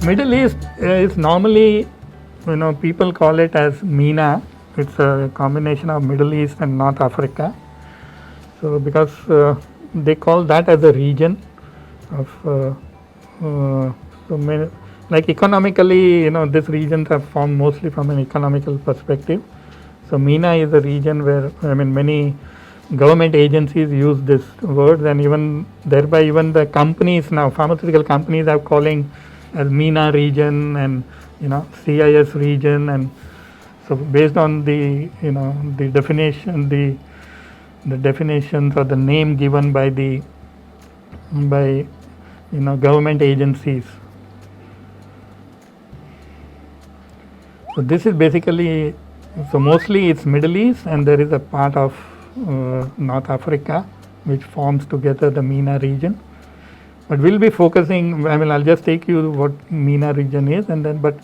Middle East is normally, people call it as MENA. It's a combination of Middle East and North Africa. So because they call that as a region of, like economically, these regions are formed mostly from an economical perspective. So MENA is a region where, many government agencies use this word, and even thereby even the companies now, pharmaceutical companies are calling as MENA region and CIS region, and so based on the the definition, the definitions or the name given by government agencies. So this is basically, so mostly it's Middle East, and there is a part of North Africa which forms together the MENA region. But we'll be focusing, I'll just take you what MENA region is, and then, but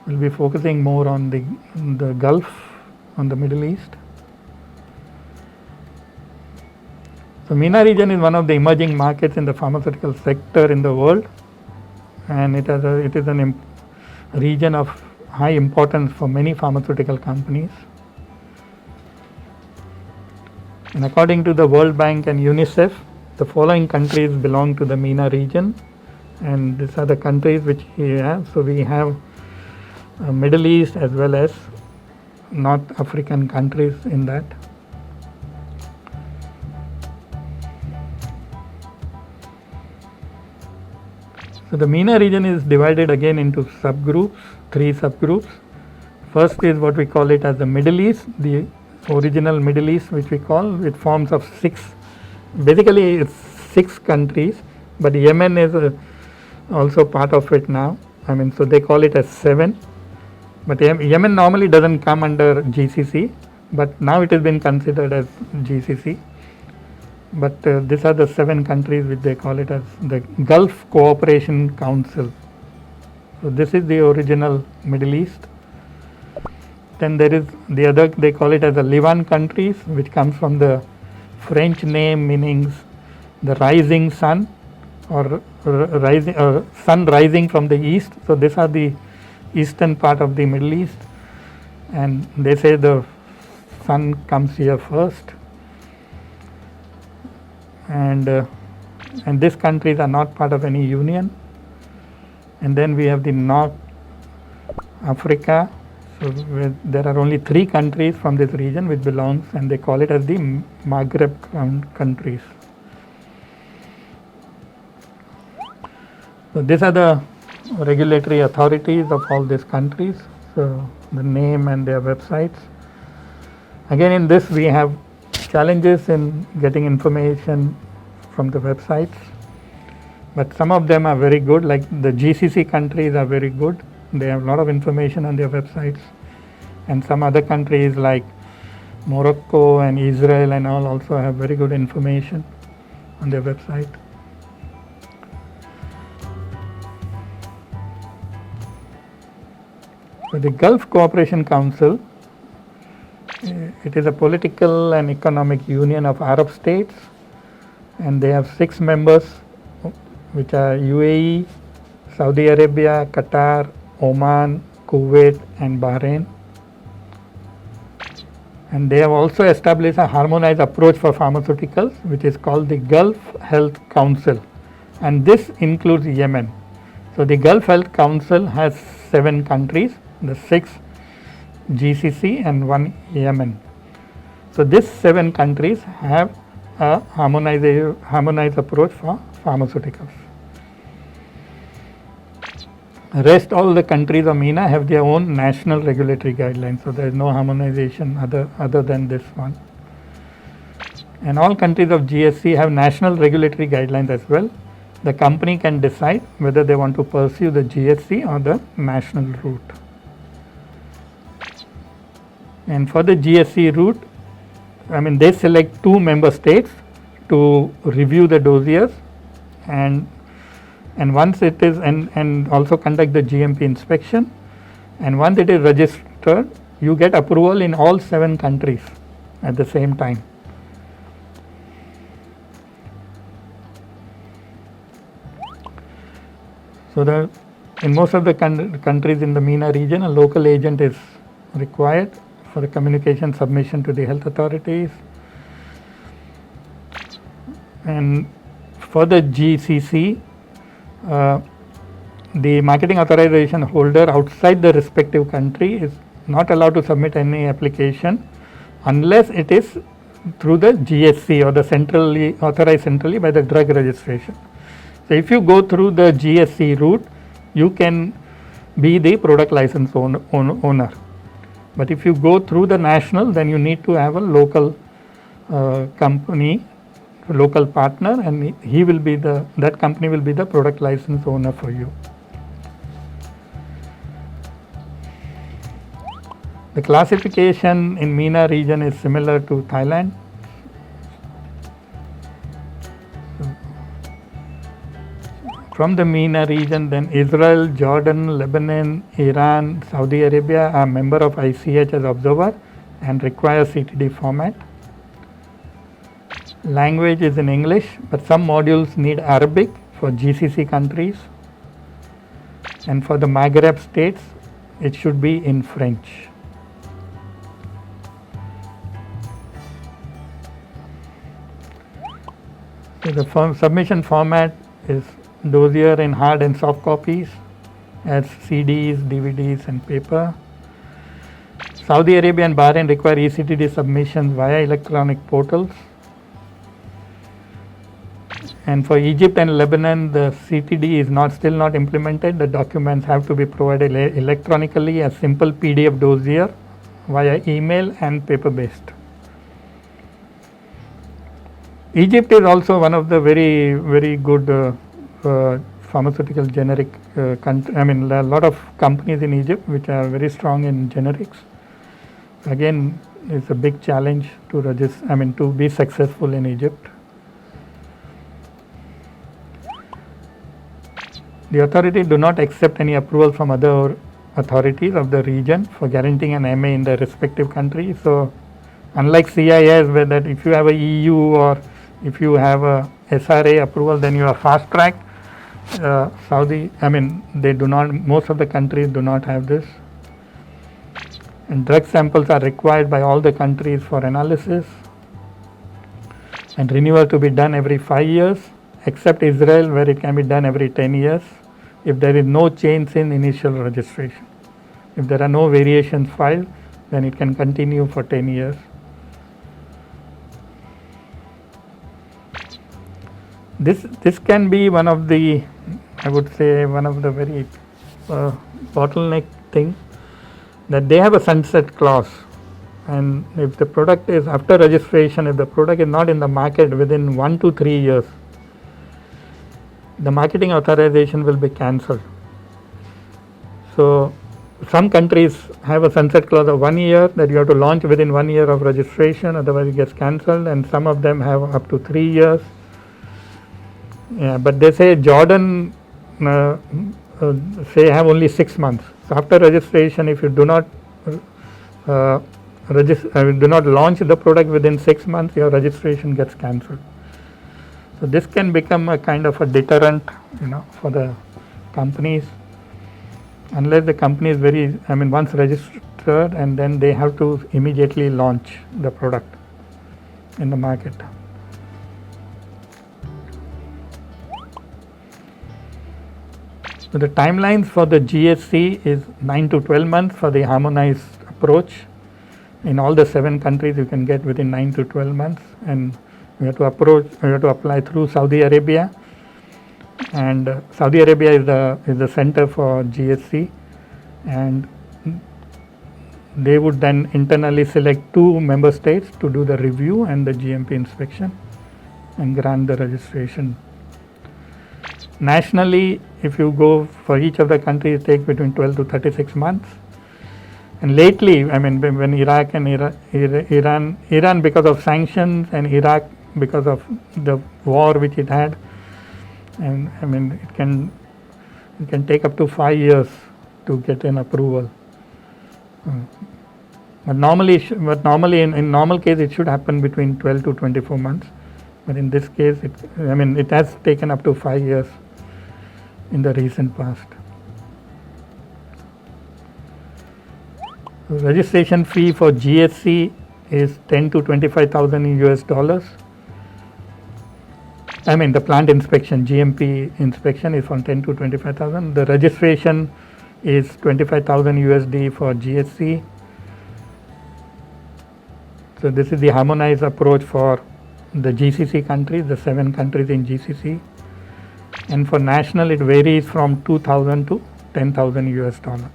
we'll be focusing more on the Gulf, on the Middle East. So MENA region is one of the emerging markets in the pharmaceutical sector in the world, and it is a region of high importance for many pharmaceutical companies. And according to the World Bank and UNICEF, the following countries belong to the MENA region, and these are the countries which we have. So we have Middle East as well as North African countries in that. So the MENA region is divided again into subgroups, 3 subgroups. First is what we call it as the Middle East, the original Middle East, which we call, it forms of 6, basically it's 6 countries, but Yemen is also part of it now. So they call it as 7, but Yemen normally doesn't come under GCC, but now it has been considered as GCC. But these are the 7 countries which they call it as the Gulf Cooperation Council. So this is the original Middle East. Then there is the other, they call it as the Levant countries, which comes from the French name meaning the rising sun, or sun rising from the east. So these are the eastern part of the Middle East, and they say the sun comes here first. And these countries are not part of any union. And then we have the North Africa. So there are only 3 countries from this region which belongs, and they call it as the Maghreb countries. So these are the regulatory authorities of all these countries. So the name and their websites. Again, in this we have challenges in getting information from the websites, but some of them are very good, like the GCC countries are very good. They have a lot of information on their websites, and some other countries like Morocco and Israel and all also have very good information on their website. So the Gulf Cooperation Council, it is a political and economic union of Arab states, and they have 6 members, which are UAE, Saudi Arabia, Qatar, Oman, Kuwait and Bahrain. And they have also established a harmonized approach for pharmaceuticals, which is called the Gulf Health Council, and this includes Yemen. So the Gulf Health Council has 7 countries, the 6 GCC and 1 Yemen. So these 7 countries have a harmonized approach for pharmaceuticals. Rest all the countries of MENA have their own national regulatory guidelines, so there is no harmonization other than this one. And all countries of GSC have national regulatory guidelines as well. The company can decide whether they want to pursue the GSC or the national route. And for the GSC route, they select 2 member states to review the dossiers, and once it is, and also conduct the GMP inspection, and once it is registered, you get approval in all 7 countries at the same time. So in most of the countries in the MENA region, a local agent is required for the communication submission to the health authorities. And for the GCC, the marketing authorization holder outside the respective country is not allowed to submit any application unless it is through the GSC or the centrally authorized centrally by the drug registration. So if you go through the GSC route, you can be the product license owner. But if you go through the national, then you need to have a local company, local partner, and he will be that company will be the product license owner for you. The classification in MENA region is similar to Thailand. From the MENA region, then Israel, Jordan, Lebanon, Iran, Saudi Arabia are member of ICH as observer and require CTD format. Language is in English, but some modules need Arabic for GCC countries. And for the Maghreb states, it should be in French. So the submission format is dossier in hard and soft copies as CDs, DVDs and paper. Saudi Arabia and Bahrain require eCTD submissions via electronic portals. And for Egypt and Lebanon, the CTD is still not implemented. The documents have to be provided electronically as simple PDF dossier via email and paper-based. Egypt is also one of the very, very good pharmaceutical generic country. I mean, there are a lot of companies in Egypt which are very strong in generics. Again, it's a big challenge to register. I mean, to be successful in Egypt. The authority do not accept any approval from other authorities of the region for guaranteeing an MA in the respective country. So, unlike CIS, where that if you have a EU or if you have a SRA approval, then you are fast track. They do not. Most of the countries do not have this. And drug samples are required by all the countries for analysis. And renewal to be done every 5 years, except Israel, where it can be done every 10 years. If there is no change in initial registration. If there are no variations filed, then it can continue for 10 years. This can be one of the, I would say, one of the very bottleneck thing, that they have a sunset clause, and if the product is after registration, if the product is not in the market within 1 to 3 years, the marketing authorization will be cancelled. So some countries have a sunset clause of 1 year, that you have to launch within 1 year of registration, otherwise it gets cancelled, and some of them have up to 3 years. Yeah, but they say Jordan say have only 6 months. So after registration, if you do not do not launch the product within 6 months, your registration gets cancelled. So this can become a kind of a deterrent, for the companies, unless the company is once registered, and then they have to immediately launch the product in the market. So the timelines for the GSC is 9 to 12 months for the harmonized approach. In all the 7 countries, you can get within 9 to 12 months, and we have to apply through Saudi Arabia, and Saudi Arabia is the center for GSC, and they would then internally select 2 member states to do the review and the GMP inspection and grant the registration. Nationally, if you go for each of the countries, it takes between 12 to 36 months. And lately, when Iraq and Iran because of sanctions, and Iraq because of the war which it had, and it can take up to 5 years to get an approval. But normally in normal case it should happen between 12 to 24 months. But in this case, it has taken up to 5 years in the recent past. Registration fee for GSC is 10 to 25,000 US dollars. I mean, the plant inspection, GMP inspection is from 10 to 25,000. The registration is 25,000 USD for GSC. So this is the harmonized approach for the GCC countries, the 7 countries in GCC. And for national, it varies from 2,000 to 10,000 US dollar.